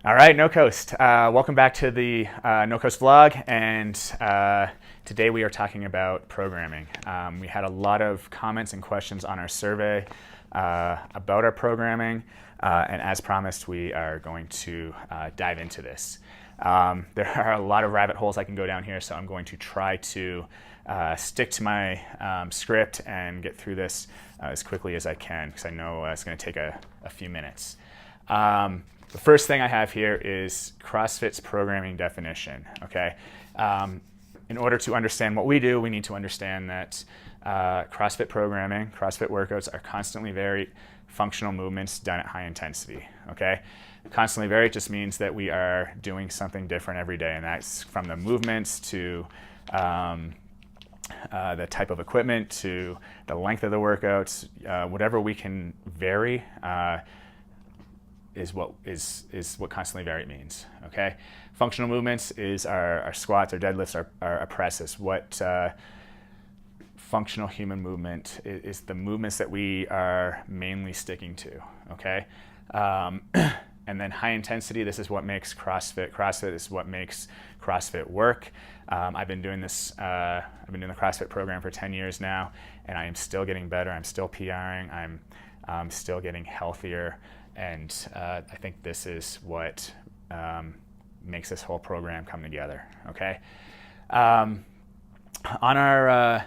All right, NoCoast. Welcome back to the NoCoast vlog, and today we are talking about programming. We had a lot of comments and questions on our survey about our programming, and as promised, we are going to dive into this. There are a lot of rabbit holes I can go down here, so I'm going to try to stick to my script and get through this as quickly as I can, because I know it's going to take a few minutes. The first thing I have here is CrossFit's programming definition, okay? In order to understand what we do, we need to understand that CrossFit programming, CrossFit workouts are constantly varied functional movements done at high intensity, okay? Constantly varied just means that we are doing something different every day, and that's from the movements to the type of equipment to the length of the workouts. Whatever we can vary is what constantly varied means, okay? Functional movements is our squats, our deadlifts, our presses. What functional human movement is the movements that we are mainly sticking to, okay? And then high intensity, this is what makes CrossFit. CrossFit is what makes CrossFit work. I've been doing this, I've been doing the CrossFit program for 10 years now, and I am still getting better. I'm still PRing. I'm still getting healthier. And I think this is what makes this whole program come together, okay? On our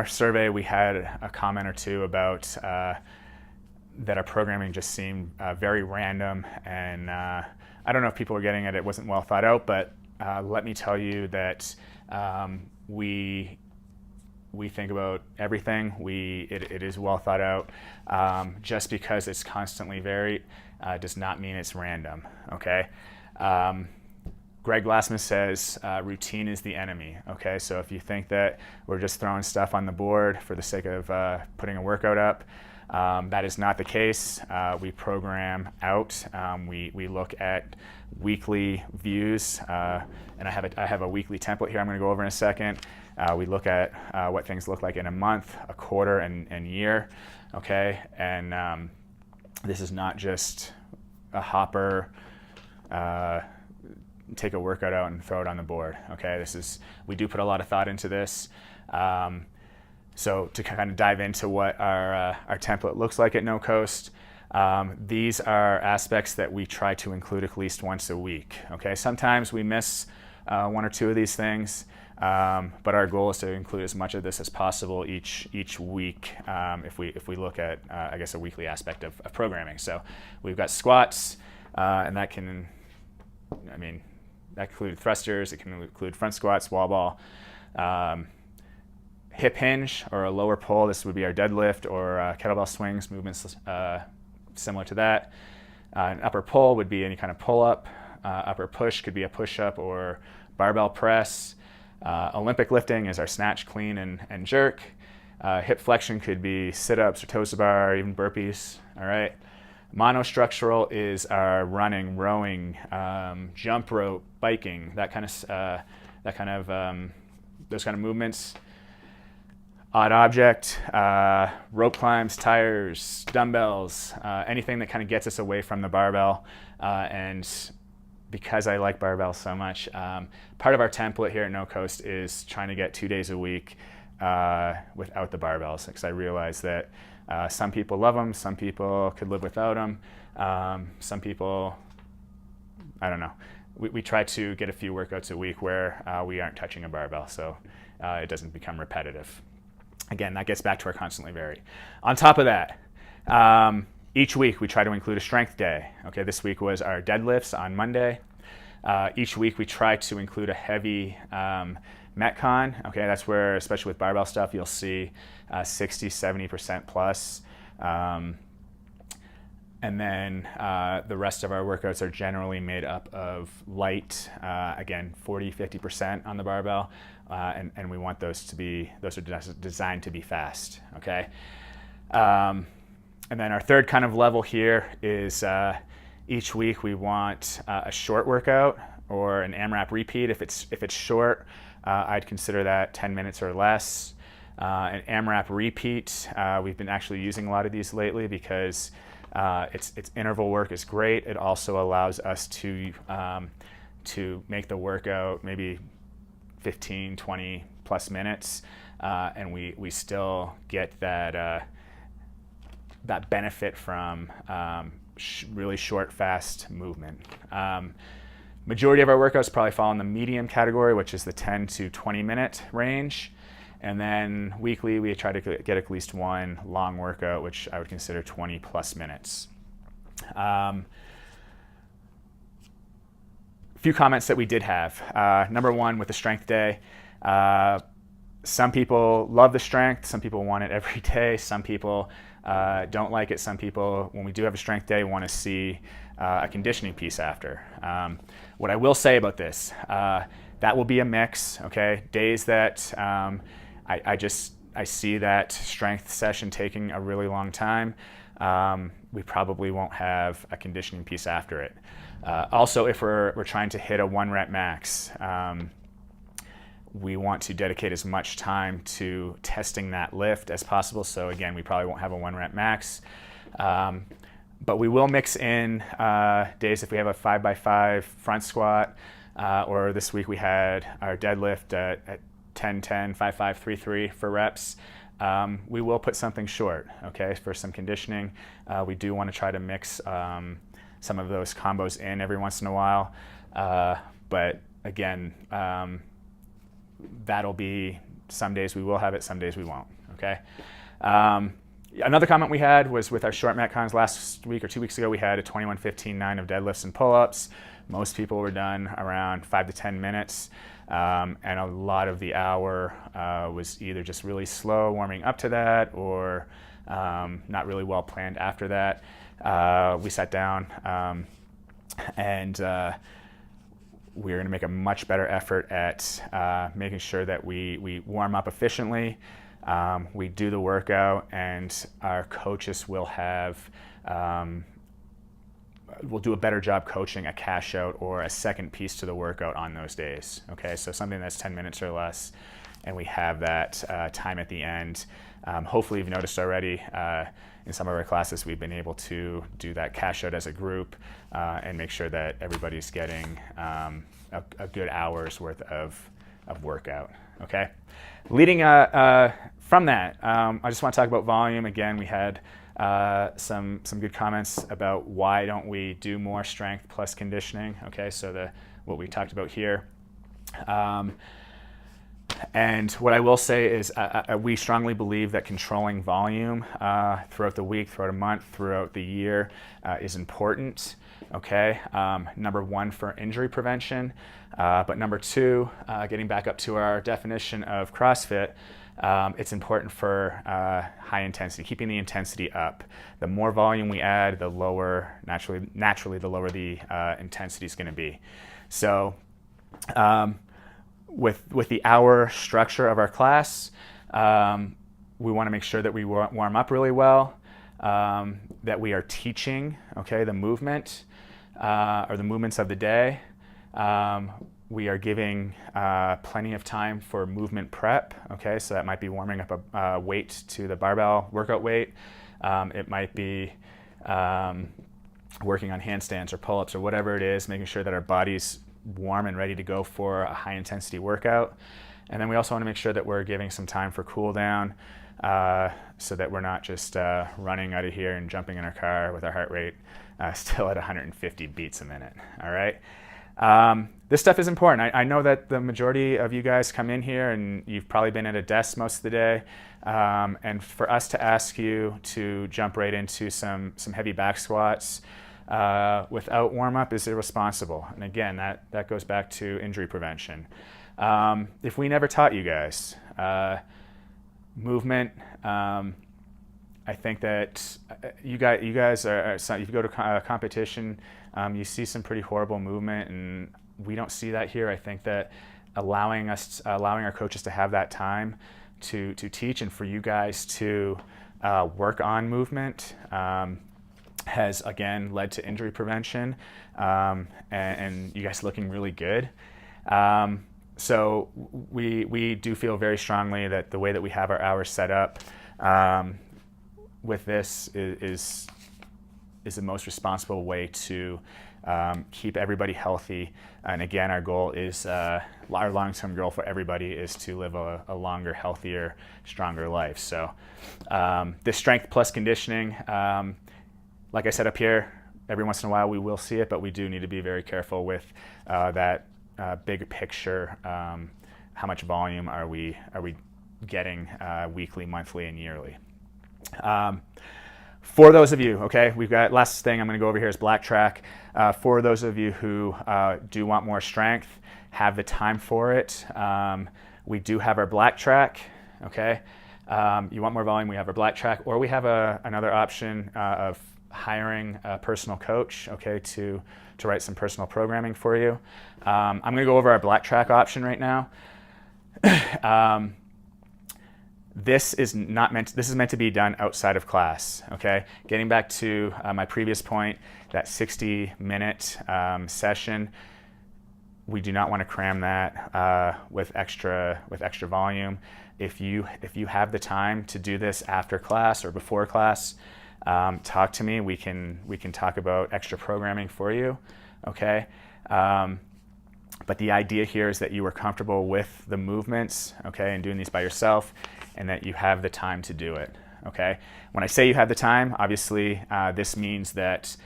survey, we had a comment or two about that our programming just seemed very random, and I don't know if people were getting it wasn't well thought out, but let me tell you that we think about everything. It is well thought out. Just because it's constantly varied does not mean it's random, okay? Greg Glassman says routine is the enemy, okay? So if you think that we're just throwing stuff on the board for the sake of putting a workout up, that is not the case. We program out. We look at weekly views, and I have a weekly template here I'm going to go over in a second. We look at what things look like in a month, a quarter, and year, okay? And this is not just a hopper, take a workout out and throw it on the board, okay? We do put a lot of thought into this. So to kind of dive into what our template looks like at NoCoast, these are aspects that we try to include at least once a week, okay? Sometimes we miss one or two of these things, but our goal is to include as much of this as possible each week if we look at, I guess, a weekly aspect of programming. So we've got squats, and that include thrusters, it can include front squats, wall ball, hip hinge or a lower pull. This would be our deadlift, or kettlebell swings, movements similar to that. An upper pull would be any kind of pull-up. Upper push could be a push-up or barbell press. Olympic lifting is our snatch, clean, and jerk. Hip flexion could be sit-ups or toes to bar, or even burpees, all right? Monostructural is our running, rowing, jump rope, biking, those kind of movements. Odd object, rope climbs, tires, dumbbells, anything that kind of gets us away from the barbell. And because I like barbells so much, part of our template here at NoCoast is trying to get 2 days a week without the barbells, because I realize that some people love them, some people could live without them, some people, I don't know. We try to get a few workouts a week where we aren't touching a barbell, so it doesn't become repetitive. Again, that gets back to our constantly varied. On top of that, each week we try to include a strength day. Okay, this week was our deadlifts on Monday. Each week we try to include a heavy Metcon. Okay, that's where, especially with barbell stuff, you'll see 60, 70% plus. And then the rest of our workouts are generally made up of light, again, 40, 50% on the barbell. And we want those are designed to be fast, okay? And then our third kind of level here is each week we want a short workout or an AMRAP repeat. If it's short, I'd consider that 10 minutes or less. An AMRAP repeat, we've been actually using a lot of these lately because It's interval work is great. It also allows us to make the workout maybe 15, 20 plus minutes, and we still get that benefit from really short, fast movement. Majority of our workouts probably fall in the medium category, which is the 10 to 20 minute range. And then weekly, we try to get at least one long workout, which I would consider 20 plus minutes. Few comments that we did have. Number one, with the strength day, some people love the strength. Some people want it every day. Some people don't like it. Some people, when we do have a strength day, want to see a conditioning piece after. What I will say about this, that will be a mix, okay? Days that I see that strength session taking a really long time, we probably won't have a conditioning piece after it. Also, if we're trying to hit a 1 rep max, we want to dedicate as much time to testing that lift as possible. So again, we probably won't have a 1 rep max. But we will mix in days if we have a 5x5 front squat, or this week we had our deadlift at 10-10, 5-5, 3-3 for reps. We will put something short, okay, for some conditioning. We do want to try to mix some of those combos in every once in a while. But again, that'll be, some days we will have it, some days we won't, okay? Another comment we had was with our short metcons last week or 2 weeks ago, we had a 21-15-9 of deadlifts and pull-ups. Most people were done around 5 to 10 minutes. And a lot of the hour was either just really slow warming up to that, or not really well planned after that. We sat down and we're going to make a much better effort at making sure that we warm up efficiently. We do the workout, and our coaches will have we'll do a better job coaching a cash out or a second piece to the workout on those days. Okay, so something that's 10 minutes or less, and we have that time at the end. Hopefully you've noticed already in some of our classes we've been able to do that cash out as a group and make sure that everybody's getting a good hour's worth of workout. Okay, leading from that, I just want to talk about volume. Again, we had some good comments about why don't we do more strength plus conditioning. Okay, so what we talked about here. And what I will say is we strongly believe that controlling volume throughout the week, throughout a month, throughout the year is important. Okay, number one, for injury prevention, but number two, getting back up to our definition of CrossFit, it's important for high intensity, keeping the intensity up. The more volume we add, the lower, naturally the lower the intensity is going to be. So with the hour structure of our class, we want to make sure that we warm up really well, that we are teaching, okay, the movement or the movements of the day. We are giving plenty of time for movement prep, okay, so that might be warming up a weight to the barbell workout weight. It might be working on handstands or pull-ups or whatever it is, making sure that our body's warm and ready to go for a high intensity workout. And then we also want to make sure that we're giving some time for cool down so that we're not just running out of here and jumping in our car with our heart rate still at 150 beats a minute, all right? This stuff is important. I know that the majority of you guys come in here and you've probably been at a desk most of the day, and for us to ask you to jump right into some heavy back squats without warm-up is irresponsible. And again, that goes back to injury prevention. If we never taught you guys movement, I think that you guys are if you go to a competition, you see some pretty horrible movement, and we don't see that here. I think that allowing our coaches to have that time to teach and for you guys to work on movement has again led to injury prevention and you guys looking really good. So we do feel very strongly that the way that we have our hours set up with this is the most responsible way to keep everybody healthy. And again, our goal is, our long-term goal for everybody is to live a longer, healthier, stronger life. So this strength plus conditioning, like I said up here, every once in a while we will see it, but we do need to be very careful with that big picture. How much volume are we getting weekly, monthly, and yearly? For those of you, okay, we've got, last thing I'm going to go over here is black track. For those of you who do want more strength, have the time for it, we do have our black track, okay? You want more volume, we have our black track, or we have another option of hiring a personal coach, okay, to write some personal programming for you. I'm going to go over our black track option right now. This is meant to be done outside of class, okay? Getting back to my previous point, that 60-minute session, we do not want to cram that with extra volume. If you have the time to do this after class or before class, talk to me. We can talk about extra programming for you, okay? But the idea here is that you are comfortable with the movements, okay, and doing these by yourself, and that you have the time to do it, okay? When I say you have the time, obviously this means that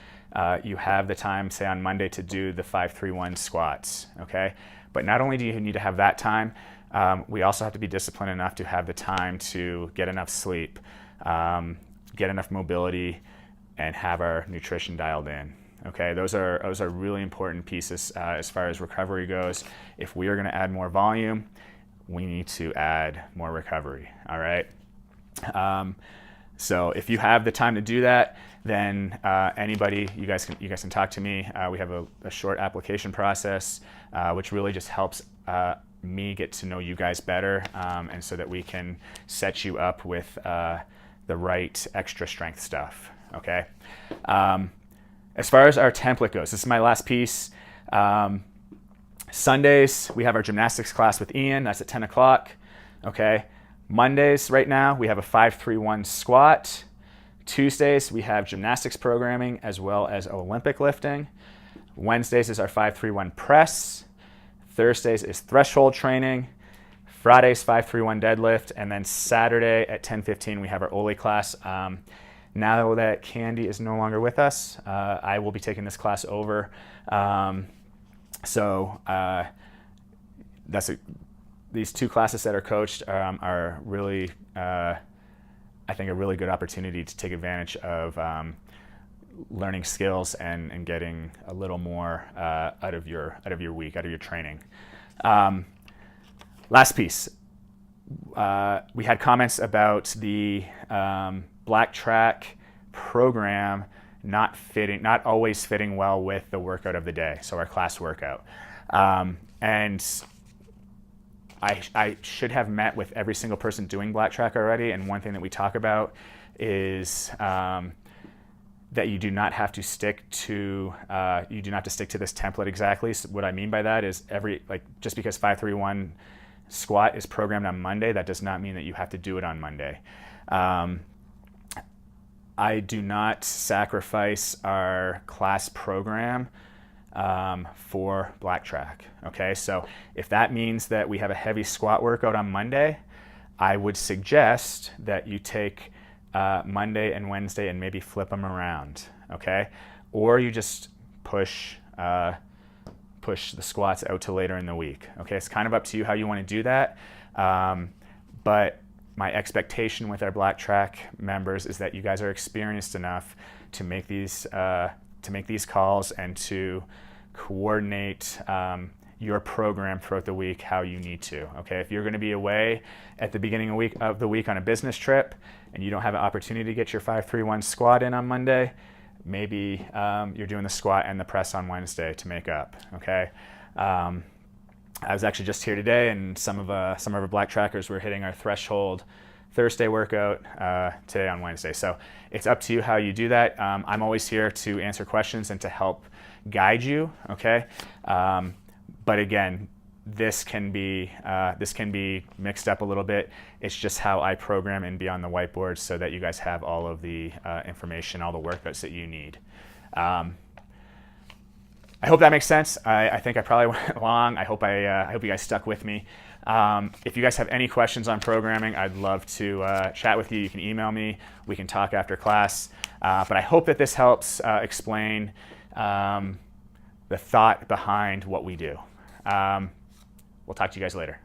you have the time, say on Monday, to do the 5-3-1 squats, okay? But not only do you need to have that time, we also have to be disciplined enough to have the time to get enough sleep, get enough mobility, and have our nutrition dialed in. Okay, those are really important pieces as far as recovery goes. If we are going to add more volume, we need to add more recovery. All right. So if you have the time to do that, then anybody, you guys can talk to me. We have a short application process, which really just helps me get to know you guys better, and so that we can set you up with the right extra strength stuff. Okay. As far as our template goes, this is my last piece. Sundays, we have our gymnastics class with Ian. That's at 10 o'clock. Okay. Mondays, right now, we have a 5-3-1 squat. Tuesdays, we have gymnastics programming as well as Olympic lifting. Wednesdays is our 5-3-1 press. Thursdays is threshold training. Fridays, 5-3-1 deadlift. And then Saturday at 10:15, we have our Ole class. Now that Candy is no longer with us, I will be taking this class over. These two classes that are coached are really, I think, a really good opportunity to take advantage of learning skills and getting a little more out of your week, out of your training. Last piece. We had comments about the black track program not always fitting well with the workout of the day, so our class workout. And I should have met with every single person doing black track already, and one thing that we talk about is that you do not have to stick to this template exactly. So what I mean by that is just because 5-3-1 squat is programmed on Monday, that does not mean that you have to do it on Monday. I do not sacrifice our class program for black track. Okay, so if that means that we have a heavy squat workout on Monday, I would suggest that you take Monday and Wednesday and maybe flip them around. Okay, or you just push the squats out to later in the week. Okay, it's kind of up to you how you want to do that. But my expectation with our black track members is that you guys are experienced enough to make these calls and to coordinate your program throughout the week how you need to. Okay, if you're going to be away at the beginning of the week on a business trip and you don't have an opportunity to get your 5-3-1 squat in on Monday, maybe you're doing the squat and the press on Wednesday to make up. Okay. I was actually just here today, and some of our black trackers were hitting our threshold Thursday workout today on Wednesday. So it's up to you how you do that. I'm always here to answer questions and to help guide you. Okay, but again, this can be mixed up a little bit. It's just how I program and be on the whiteboard so that you guys have all of the information, all the workouts that you need. I hope that makes sense. I think I probably went long. I hope you guys stuck with me. If you guys have any questions on programming, I'd love to chat with you. You can email me. We can talk after class. But I hope that this helps explain the thought behind what we do. We'll talk to you guys later.